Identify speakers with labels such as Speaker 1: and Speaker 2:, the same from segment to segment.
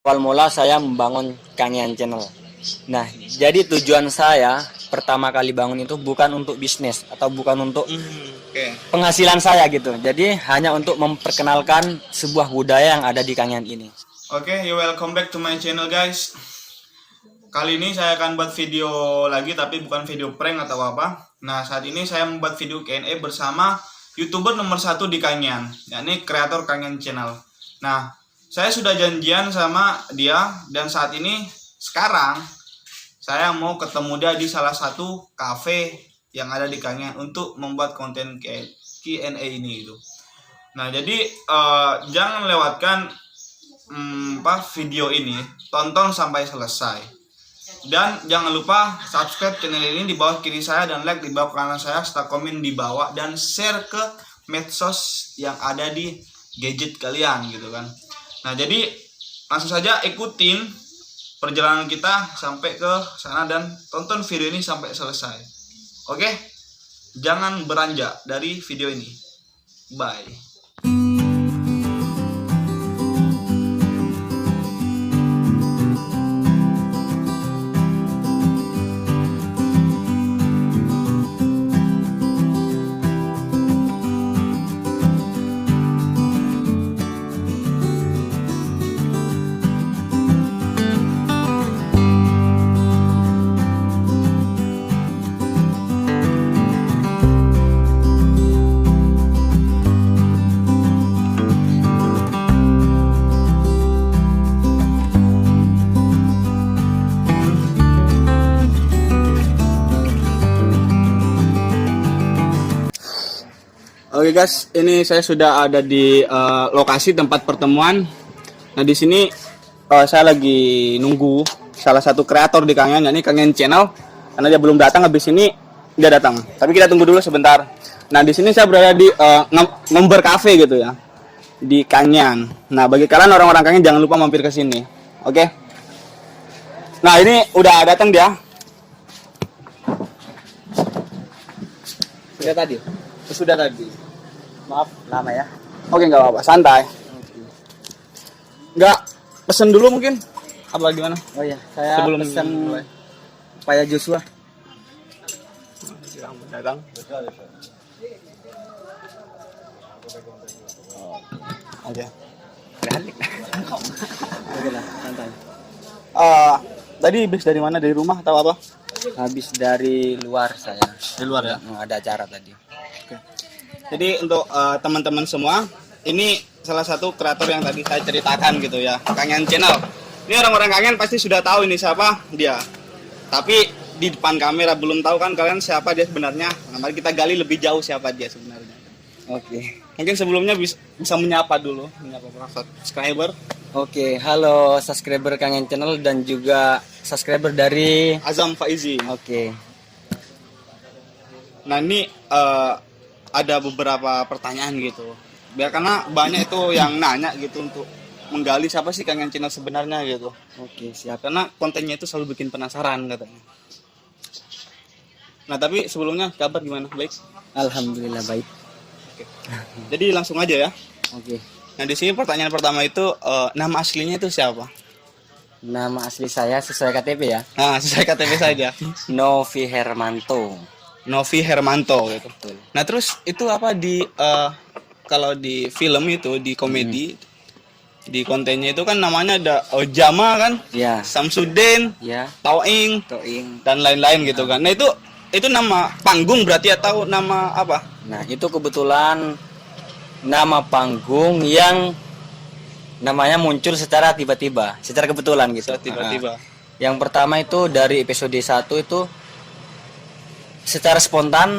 Speaker 1: Awal mula saya membangun Kangean Channel. Nah, jadi tujuan saya pertama kali bangun itu bukan untuk bisnis atau bukan untuk penghasilan saya gitu. Jadi hanya untuk memperkenalkan sebuah budaya yang ada di Kangean ini.
Speaker 2: Oke, you welcome back to my channel guys. Kali ini saya akan buat video lagi tapi bukan video prank atau apa. Nah, saat ini saya membuat video Q&A bersama YouTuber nomor 1 di Kangean, yakni kreator Kangean Channel. Nah, saya sudah janjian sama dia dan saat ini sekarang saya mau ketemu dia di salah satu cafe yang ada di Kangean untuk membuat konten Q&A ini gitu. Nah, jadi jangan lewatkan video ini, tonton sampai selesai. Dan jangan lupa subscribe channel ini di bawah kiri saya dan like di bawah kanan saya serta komen di bawah dan share ke medsos yang ada di gadget kalian gitu kan. Nah, jadi langsung saja ikutin perjalanan kita sampai ke sana dan tonton video ini sampai selesai. Oke? Jangan beranjak dari video ini. Bye. Oke guys, ini saya sudah ada di lokasi tempat pertemuan. Nah, di sini saya lagi nunggu salah satu kreator di Kangean, yakni Kangean Channel. Karena dia belum datang, habis ini dia datang. Tapi kita tunggu dulu sebentar. Nah, di sini saya berada di Member Cafe gitu ya, di Kangean. Nah, bagi kalian orang-orang Kangean jangan lupa mampir ke sini. Oke? Nah, ini udah datang dia. Sudah tadi. Sudah tadi. Maaf, lama ya. Oke, nggak apa-apa, santai. Nggak pesen dulu mungkin? Apa gimana?
Speaker 1: Oh ya, saya
Speaker 2: Sebelum
Speaker 1: pesan
Speaker 2: mulai.
Speaker 1: Paya Joshua.
Speaker 2: Datang. Oke.
Speaker 1: Balik. Oke lah, santai.
Speaker 2: Tadi habis dari mana? Dari rumah atau apa?
Speaker 1: Habis dari luar saya.
Speaker 2: Di luar ya.
Speaker 1: Ada acara tadi.
Speaker 2: Oke. Jadi untuk teman-teman semua, ini salah satu kreator yang tadi saya ceritakan gitu ya, Kangean Channel. Ini orang-orang Kangean pasti sudah tahu ini siapa dia. Tapi di depan kamera belum tahu kan kalian siapa dia sebenarnya. Nah, mari kita gali lebih jauh siapa dia sebenarnya.
Speaker 1: Oke.
Speaker 2: Mungkin sebelumnya bisa menyapa dulu, menyapa para subscriber.
Speaker 1: Oke, halo subscriber Kangean Channel dan juga subscriber dari
Speaker 2: Azam Faizi.
Speaker 1: Oke.
Speaker 2: Nah, ini ada beberapa pertanyaan gitu. Biar karena banyak itu yang nanya gitu untuk menggali siapa sih Kangean Channel sebenarnya gitu.
Speaker 1: Oke, siap.
Speaker 2: Karena kontennya itu selalu bikin penasaran katanya. Nah, tapi sebelumnya kabar gimana? Baik.
Speaker 1: Alhamdulillah baik.
Speaker 2: Oke. Jadi langsung aja ya.
Speaker 1: Oke.
Speaker 2: Nah, di sini pertanyaan pertama itu nama aslinya itu siapa?
Speaker 1: Nama asli saya sesuai KTP ya.
Speaker 2: Nah, sesuai KTP saja.
Speaker 1: Novi Hermanto.
Speaker 2: Novi Hermanto gitu.
Speaker 1: Betul.
Speaker 2: Nah, terus itu apa di kalau di film itu di komedi di kontennya itu kan namanya ada Jama kan?
Speaker 1: Ya.
Speaker 2: Samsudin,
Speaker 1: Ya.
Speaker 2: Tauing
Speaker 1: Toing.
Speaker 2: dan lain-lain gitu kan. Nah, itu nama panggung berarti atau nama apa?
Speaker 1: Nah, itu kebetulan nama panggung yang namanya muncul secara tiba-tiba, secara kebetulan gitu.
Speaker 2: Tiba-tiba.
Speaker 1: Yang pertama itu dari episode 1 itu secara spontan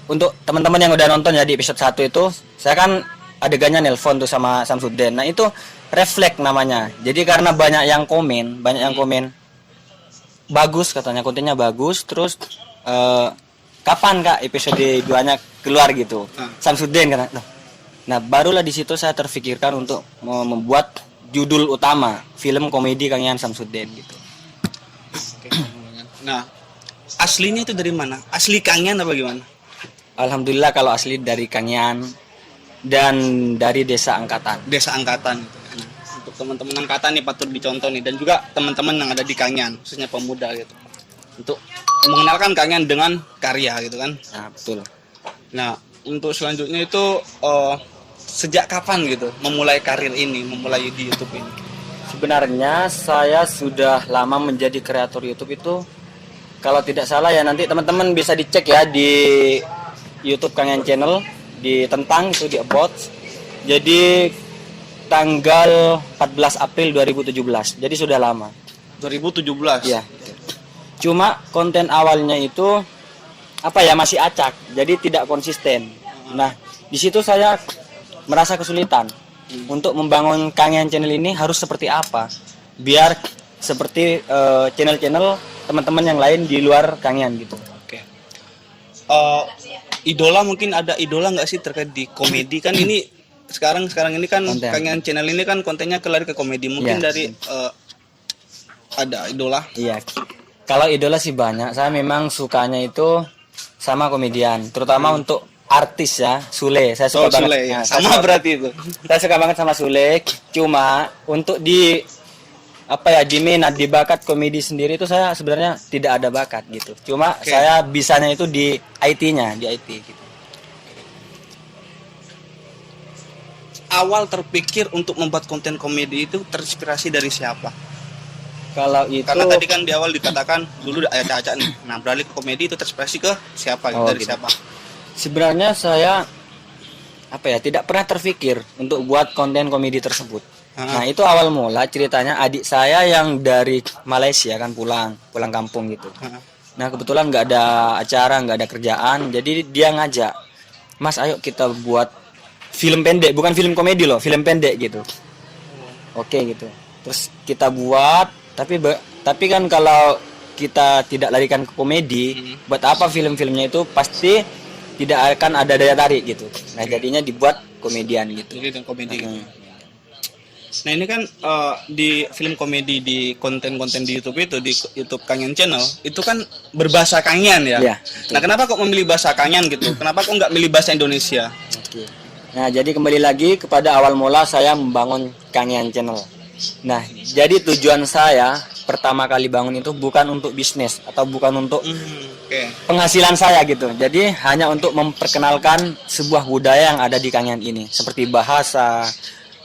Speaker 1: untuk teman-teman yang udah nonton ya di episode 1 itu saya kan adegannya nelpon tuh sama Samsudin. Nah, itu refleks namanya. Jadi karena banyak yang komen bagus katanya, kontennya bagus, terus kapan Kak episode 2-nya keluar gitu. Samsudin kan. Nah, barulah di situ saya terfikirkan untuk membuat judul utama film komedi Kangean Samsudin gitu.
Speaker 2: Nah, aslinya itu dari mana? Asli Kangean apa gimana?
Speaker 1: Alhamdulillah kalau asli dari Kangean dan dari desa Angkatan.
Speaker 2: Desa Angkatan gitu. Nah,
Speaker 3: teman-teman angkatan nih patut dicontoh nih, dan juga teman-teman yang ada di Kangean, khususnya pemuda gitu, untuk mengenalkan Kangean dengan karya gitu kan.
Speaker 1: Nah, betul.
Speaker 3: Nah, untuk selanjutnya itu sejak kapan gitu memulai karir ini, memulai di YouTube ini?
Speaker 1: Sebenarnya saya sudah lama menjadi kreator YouTube itu, kalau tidak salah ya, nanti teman-teman bisa dicek ya di YouTube Kangean Channel, di tentang itu di about. Jadi tanggal 14 April 2017. Jadi sudah lama.
Speaker 3: 2017.
Speaker 1: Iya. Cuma konten awalnya itu apa ya, masih acak. Jadi tidak konsisten. Nah, di situ saya merasa kesulitan untuk membangun Kangean Channel ini harus seperti apa biar seperti channel-channel teman-teman yang lain di luar Kangean gitu.
Speaker 3: Oke. Idola, mungkin ada idola nggak sih terkait di komedi kan ini sekarang ini kan
Speaker 1: Konten.
Speaker 3: Kangean Channel ini kan kontennya kelari ke komedi, mungkin
Speaker 1: Iya.
Speaker 3: dari ada idola.
Speaker 1: Iya. Kalau idola sih banyak. Saya memang sukanya itu sama komedian, terutama untuk artis ya, Sule. Saya suka banget.
Speaker 3: Sule ya.
Speaker 1: Nah, saya
Speaker 3: Sama
Speaker 1: suka-
Speaker 3: berarti itu.
Speaker 1: Saya suka banget sama Sule. Cuma untuk di apa ya, di minat, di bakat komedi sendiri itu saya sebenarnya tidak ada bakat gitu. Cuma
Speaker 3: Oke.
Speaker 1: saya bisanya itu di IT-nya, di IT gitu.
Speaker 3: Awal terpikir untuk membuat konten komedi itu terinspirasi dari siapa?
Speaker 1: Kalau itu
Speaker 3: Karena tadi kan di awal dikatakan dulu ada acak nih. Nah, beralih ke komedi itu terinspirasi ke siapa?
Speaker 1: Oh,
Speaker 3: Dari
Speaker 1: gitu.
Speaker 3: siapa?
Speaker 1: sebenarnya saya apa ya, tidak pernah terpikir untuk buat konten komedi tersebut. Nah, itu awal mula ceritanya adik saya yang dari Malaysia kan pulang kampung gitu. Nah, kebetulan nggak ada acara, nggak ada kerjaan, jadi dia ngajak, "Mas, ayo kita buat film pendek, bukan film komedi loh, film pendek gitu." Oke gitu. Terus kita buat, tapi kan kalau kita tidak larikan ke komedi, buat apa film-filmnya itu pasti tidak akan ada daya tarik gitu. Nah, jadinya dibuat komedian gitu.
Speaker 3: Jadi dan komedi gitu. Nah, ini kan di film komedi, di konten-konten di YouTube itu, di YouTube Kangean Channel itu kan berbahasa Kangean ya.
Speaker 1: Iya,
Speaker 3: Nah, kenapa kok memilih bahasa Kangean gitu? Kenapa kok nggak milih bahasa Indonesia?
Speaker 1: Oke. Nah, jadi kembali lagi kepada awal mula saya membangun Kangean Channel. Nah, jadi tujuan saya pertama kali bangun itu bukan untuk bisnis atau bukan untuk
Speaker 3: Oke.
Speaker 1: penghasilan saya gitu. Jadi hanya untuk memperkenalkan sebuah budaya yang ada di Kangean ini, seperti bahasa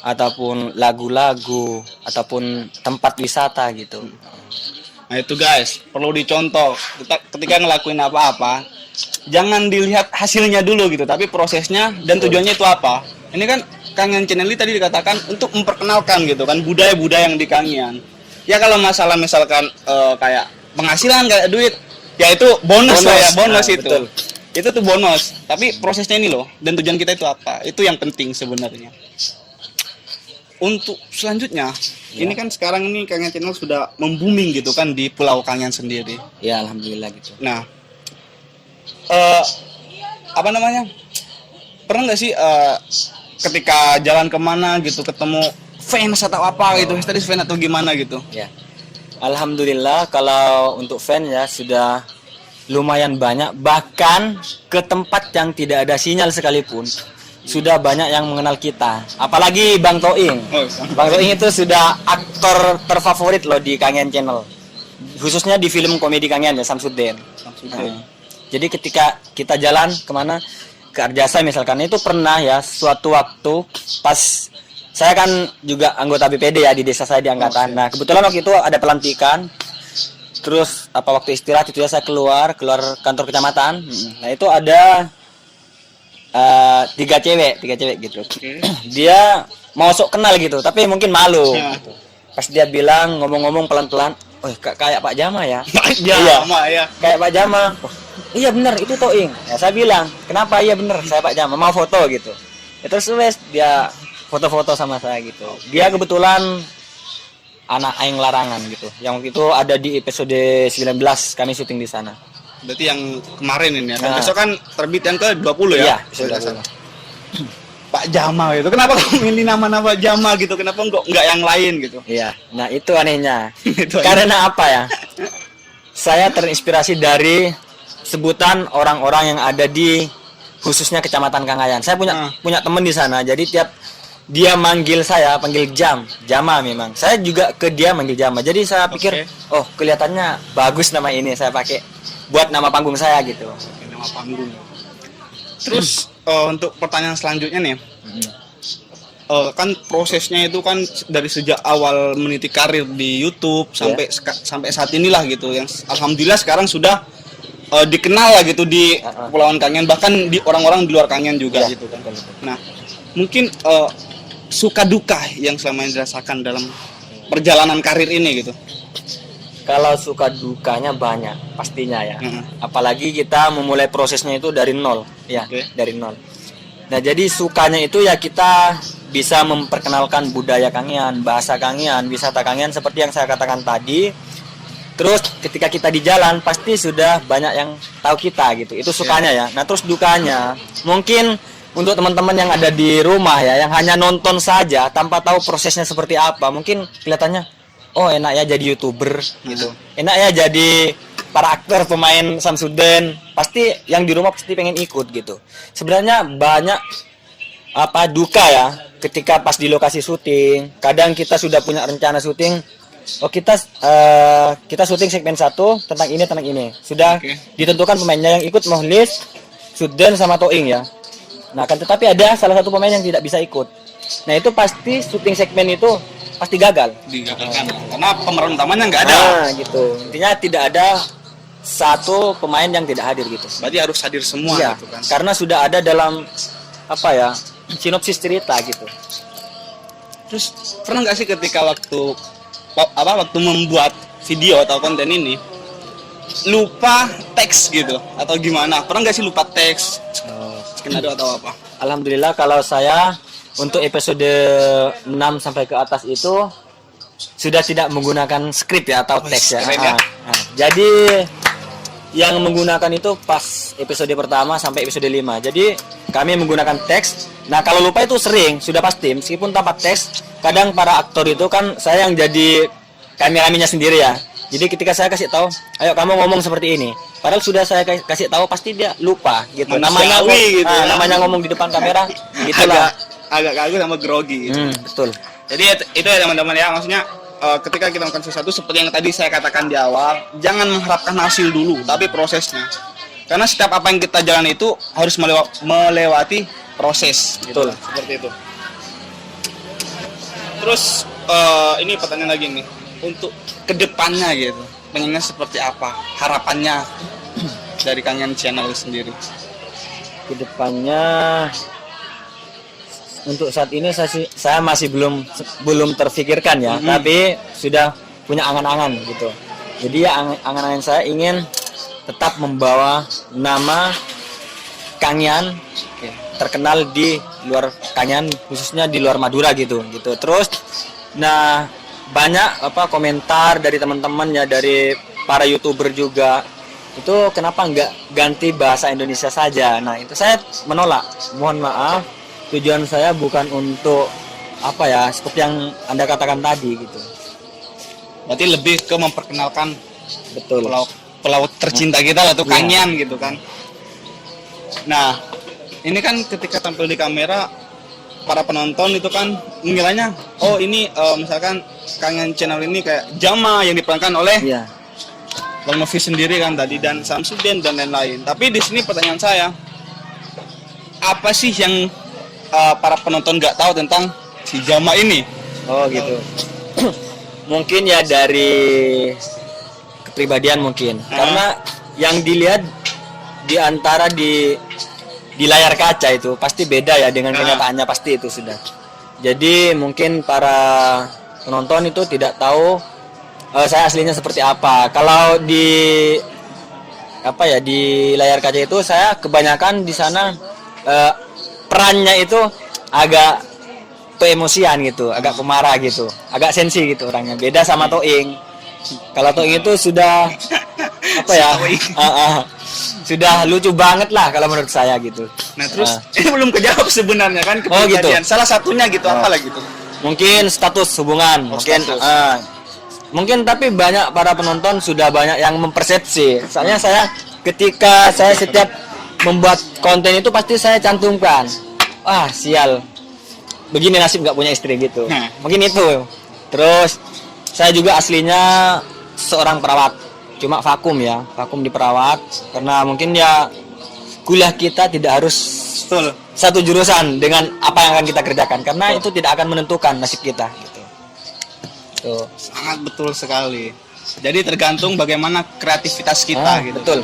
Speaker 1: ataupun lagu-lagu ataupun tempat wisata gitu.
Speaker 3: Nah, itu guys, perlu dicontoh. Ketika ngelakuin apa-apa, jangan dilihat hasilnya dulu gitu, tapi prosesnya dan tujuannya itu apa. Ini kan Kangean Channel ini tadi dikatakan untuk memperkenalkan gitu kan budaya-budaya yang di Kangean. Ya kalau masalah misalkan kayak penghasilan, kayak duit, ya itu bonus lah ya, bonus
Speaker 1: Nah,
Speaker 3: itu.
Speaker 1: betul.
Speaker 3: Itu tuh bonus. Tapi prosesnya ini loh, dan tujuan kita itu apa? Itu yang penting sebenarnya. Untuk selanjutnya, ini kan sekarang ini Kangean Channel sudah membooming gitu kan di Pulau Kangean sendiri.
Speaker 1: Ya, alhamdulillah gitu.
Speaker 3: Nah, apa namanya? Pernah nggak sih ketika jalan kemana gitu ketemu fans atau apa gitu, histeris fans atau gimana gitu?
Speaker 1: Ya. Alhamdulillah kalau untuk fan ya sudah lumayan banyak, bahkan ke tempat yang tidak ada sinyal sekalipun sudah banyak yang mengenal kita. Apalagi Bang Toing.
Speaker 3: Oh,
Speaker 1: Bang Toing itu sudah aktor terfavorit loh di Kangean Channel. Khususnya di film komedi Kangean ya, Samsudin. Nah, jadi ketika kita jalan kemana, ke Arjasa misalkan, itu pernah ya suatu waktu pas saya kan juga anggota BPD ya di desa saya di Angkatan. Nah, kebetulan waktu itu ada pelantikan. Terus apa waktu istirahat itu ya saya keluar kantor kecamatan. Nah, itu ada tiga cewek gitu. Dia mau sok kenal gitu, tapi mungkin malu.
Speaker 3: Ya.
Speaker 1: Gitu. Pas dia bilang ngomong-ngomong pelan-pelan, "Oh, kayak Pak Jama ya?"
Speaker 3: Ya, sama ya.
Speaker 1: Kayak Pak Jama. "Oh, iya benar itu Toing." Ya, saya bilang, "Kenapa?" "Iya benar, saya Pak Jama, mau foto gitu." Ya, terus wes dia foto-foto sama saya gitu. Dia kebetulan anak Aing Larangan gitu. Yang waktu itu ada di episode 19 kami syuting di sana.
Speaker 3: Berarti yang kemarin ini ya. Dan
Speaker 1: Nah.
Speaker 3: besok kan terbit yang ke-20 ya.
Speaker 1: Iya, episode 20.
Speaker 3: Pak Jama itu. Kenapa kok milih nama-nama Jama gitu? Kenapa enggak yang lain gitu?
Speaker 1: Iya. Nah, itu anehnya.
Speaker 3: Itu aja.
Speaker 1: Karena apa ya? Saya terinspirasi dari sebutan orang-orang yang ada di khususnya Kecamatan Kangayan. Saya punya teman di sana. Jadi tiap dia manggil saya, panggil Jama memang. Saya juga ke dia manggil Jama. Jadi saya pikir, oh kelihatannya bagus nama ini, saya pakai buat nama panggung saya gitu.
Speaker 3: Nama panggung. Terus untuk pertanyaan selanjutnya nih, kan prosesnya itu kan dari sejak awal meniti karir di YouTube sampai saat inilah gitu, yang alhamdulillah sekarang sudah dikenal lah gitu di Kepulauan Kangean, bahkan di orang-orang di luar Kangean juga gitu kan. Nah, mungkin suka duka yang selama ini dirasakan dalam perjalanan karir ini gitu.
Speaker 1: Kalau suka dukanya banyak pastinya ya. Apalagi kita memulai prosesnya itu dari nol ya, dari nol. Nah, jadi sukanya itu ya kita bisa memperkenalkan budaya Kangean, bahasa Kangean, wisata Kangean seperti yang saya katakan tadi. Terus ketika kita di jalan pasti sudah banyak yang tahu kita gitu. Itu sukanya ya. Nah, terus dukanya mungkin untuk teman-teman yang ada di rumah ya, yang hanya nonton saja tanpa tahu prosesnya seperti apa, mungkin kelihatannya oh enak ya jadi YouTuber gitu. Enak ya jadi para aktor, pemain Samsudin. Pasti yang di rumah pasti pengen ikut gitu. Sebenarnya banyak duka ya ketika pas di lokasi syuting. Kadang kita sudah punya rencana syuting. Oh kita syuting segmen 1 tentang ini. Sudah ditentukan pemainnya, yang ikut Mohlis, Suden sama Toing ya. Nah, kan tetapi ada salah satu pemain yang tidak bisa ikut. Nah, itu pasti syuting segmen itu pasti gagal.
Speaker 3: Digagalkan karena pemeran utamanya nggak ada.
Speaker 1: Nah, gitu. Intinya tidak ada satu pemain yang tidak hadir gitu.
Speaker 3: Berarti harus hadir semua gitu kan.
Speaker 1: Karena sudah ada dalam sinopsis cerita gitu.
Speaker 3: Terus pernah nggak sih ketika waktu membuat video atau konten ini lupa teks gitu atau gimana? Pernah nggak sih lupa teks? Skenario atau apa?
Speaker 1: Alhamdulillah kalau saya untuk episode 6 sampai ke atas itu sudah tidak menggunakan skrip ya atau teks ya. Jadi yang menggunakan itu pas episode pertama sampai episode 5. Jadi kami menggunakan teks. Nah, kalau lupa itu sering, sudah pasti meskipun tanpa teks. Kadang para aktor itu kan saya yang jadi kameramennya sendiri ya. Jadi ketika saya kasih tahu, ayo kamu ngomong seperti ini. Padahal sudah saya kasih tahu pasti dia lupa gitu. Namanya
Speaker 3: gitu,
Speaker 1: namanya ngomong di depan kamera gitulah.
Speaker 3: Agak kagu sama grogi gitu.
Speaker 1: Betul.
Speaker 3: Jadi itu ya teman-teman ya, maksudnya ketika kita melakukan sesuatu seperti yang tadi saya katakan di awal, jangan mengharapkan hasil dulu, tapi prosesnya. Karena setiap apa yang kita jalan itu harus melewati proses.
Speaker 1: Betul.
Speaker 3: Gitu, seperti itu. Terus ini pertanyaan lagi nih, untuk kedepannya gitu, pengennya seperti apa? Harapannya dari Kangean Channel sendiri?
Speaker 1: Kedepannya untuk saat ini saya masih belum terfikirkan ya, tapi sudah punya angan-angan gitu. Jadi ya angan-angan saya ingin tetap membawa nama Kangean terkenal di luar Kangean, khususnya di luar Madura gitu. Terus nah banyak komentar dari teman-teman ya, dari para YouTuber juga. Itu kenapa nggak ganti bahasa Indonesia saja? Nah, itu saya menolak. Mohon maaf, tujuan saya bukan untuk seperti yang Anda katakan tadi gitu.
Speaker 3: Berarti lebih ke memperkenalkan
Speaker 1: Betul.
Speaker 3: Pulau tercinta kita lah tuh Kangean gitu kan. Nah, ini kan ketika tampil di kamera, para penonton itu kan mengiranya oh ini misalkan Kangean Channel ini kayak Jama yang diperankan oleh Bang Novi sendiri kan tadi, dan Samsudin dan lain-lain. Tapi di sini pertanyaan saya, apa sih yang para penonton nggak tahu tentang si Jama ini?
Speaker 1: Oh gitu. Mungkin ya dari kepribadian mungkin. Karena yang dilihat di antara di layar kaca itu pasti beda ya dengan kenyataannya, pasti itu sudah. Jadi mungkin para penonton itu tidak tahu saya aslinya seperti apa. Kalau di di layar kaca itu saya kebanyakan di sana perannya itu agak keemosian gitu, agak pemarah gitu, agak sensi gitu orangnya. Beda sama Toing. Kalau Toing itu sudah sudah lucu banget lah kalau menurut saya gitu.
Speaker 3: Nah terus ini belum kejawab sebenarnya kan kepribadian. Salah satunya gitu apalah gitu.
Speaker 1: Mungkin status hubungan, mungkin tapi banyak para penonton sudah banyak yang mempersepsi. Soalnya ketika saya setiap membuat konten itu pasti saya cantumkan. Wah, sial. begini nasib nggak punya istri gitu.
Speaker 3: Nah.
Speaker 1: Mungkin itu. Terus saya juga aslinya seorang perawat, cuma vakum ya, vakum di perawat karena mungkin ya kuliah kita tidak harus
Speaker 3: Betul.
Speaker 1: satu jurusan dengan apa yang akan kita kerjakan karena itu tidak akan menentukan nasib kita gitu. Tuh.
Speaker 3: Sangat betul sekali. Jadi tergantung bagaimana kreativitas kita gitu.
Speaker 1: Betul.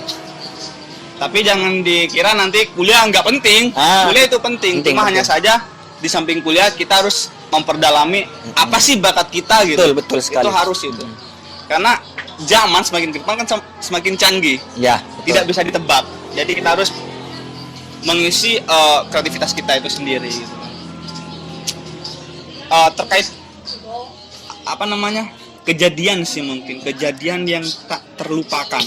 Speaker 3: Tapi jangan dikira nanti kuliah nggak penting. Kuliah itu penting.
Speaker 1: Penting,
Speaker 3: Cuma hanya saja di samping kuliah kita harus memperdalami apa sih bakat kita gitu.
Speaker 1: Betul sekali.
Speaker 3: Itu harus itu. Karena zaman semakin ke depan kan semakin canggih.
Speaker 1: Ya.
Speaker 3: Tidak bisa ditebak. Jadi kita harus mengisi kreativitas kita itu sendiri. Gitu. Terkait apa namanya kejadian sih mungkin kejadian yang tak terlupakan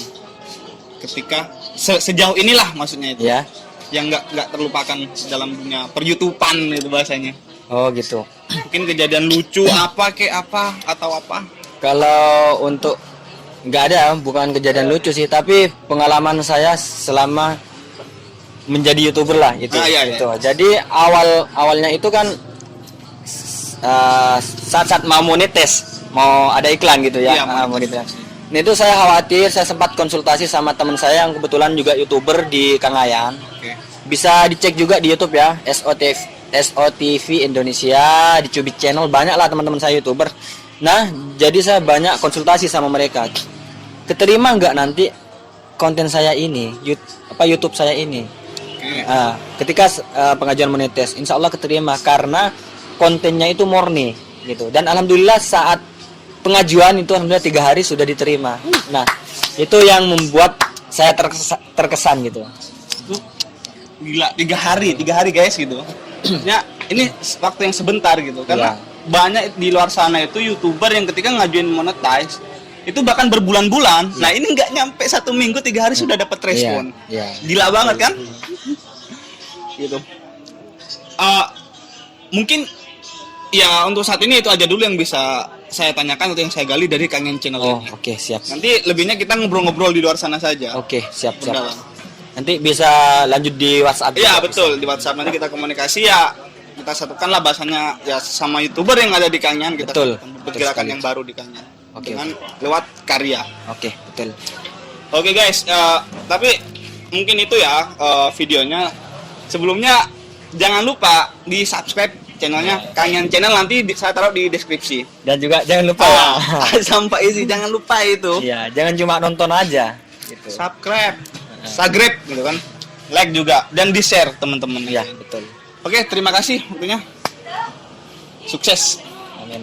Speaker 3: ketika sejauh inilah maksudnya itu
Speaker 1: Ya.
Speaker 3: yang nggak terlupakan dalam dunia per-YouTubean itu bahasanya.
Speaker 1: Oh gitu.
Speaker 3: Mungkin kejadian lucu apa atau apa.
Speaker 1: Kalau untuk nggak ada, bukan kejadian lucu sih, tapi pengalaman saya selama menjadi YouTuber lah itu.
Speaker 3: Iya.
Speaker 1: Itu. Jadi awalnya itu kan saat mau monetis, mau ada iklan gitu ya.
Speaker 3: Iya,
Speaker 1: Monetis. Nah, itu saya khawatir, saya sempat konsultasi sama teman saya yang kebetulan juga YouTuber di Kangayan.
Speaker 3: Oke.
Speaker 1: Bisa dicek juga di YouTube ya, SOTV Indonesia, di Cubit Channel, banyak lah teman-teman saya YouTuber. Nah, jadi saya banyak konsultasi sama mereka. Keterima nggak nanti konten saya ini, YouTube saya ini?
Speaker 3: Oke.
Speaker 1: Nah, ketika pengajuan monetis, insya Allah keterima karena kontennya itu murni gitu. Dan alhamdulillah saat pengajuan itu alhamdulillah 3 hari sudah diterima. Nah, itu yang membuat saya terkesan gitu.
Speaker 3: Gila, 3 hari guys gitu. Ya, ini waktu yang sebentar gitu. Karena banyak di luar sana itu YouTuber yang ketika ngajuin monetize itu bahkan berbulan-bulan. Nah, ini nggak nyampe 1 minggu 3 hari sudah dapat respon. Gila banget kan? Gitu. Mungkin ya untuk saat ini itu aja dulu yang bisa saya tanyakan atau yang saya gali dari Kangen Channel
Speaker 1: Oh,
Speaker 3: ini.
Speaker 1: oke, siap.
Speaker 3: Nanti lebihnya kita ngobrol-ngobrol di luar sana saja.
Speaker 1: Oke, siap.
Speaker 3: Udah lah.
Speaker 1: Nanti bisa lanjut di WhatsApp.
Speaker 3: Iya betul, di WhatsApp nanti kita komunikasi ya, kita satukanlah bahasanya ya sama YouTuber yang ada di Kangen, kita
Speaker 1: Betul.
Speaker 3: satukan pergerakan
Speaker 1: Betul
Speaker 3: yang baru di Kangen dengan
Speaker 1: Oke.
Speaker 3: lewat karya.
Speaker 1: Oke, betul.
Speaker 3: Oke guys, tapi mungkin itu ya videonya. Sebelumnya jangan lupa di subscribe channelnya Kangen Channel, nanti saya taruh di deskripsi.
Speaker 1: Dan juga jangan lupa
Speaker 3: Sampai isi jangan lupa itu.
Speaker 1: Iya, jangan cuma nonton aja gitu.
Speaker 3: Subscribe gitu kan, like juga dan di share teman-teman.
Speaker 1: Iya, betul.
Speaker 3: Oke, terima kasih waktunya. Sukses.
Speaker 1: Amin.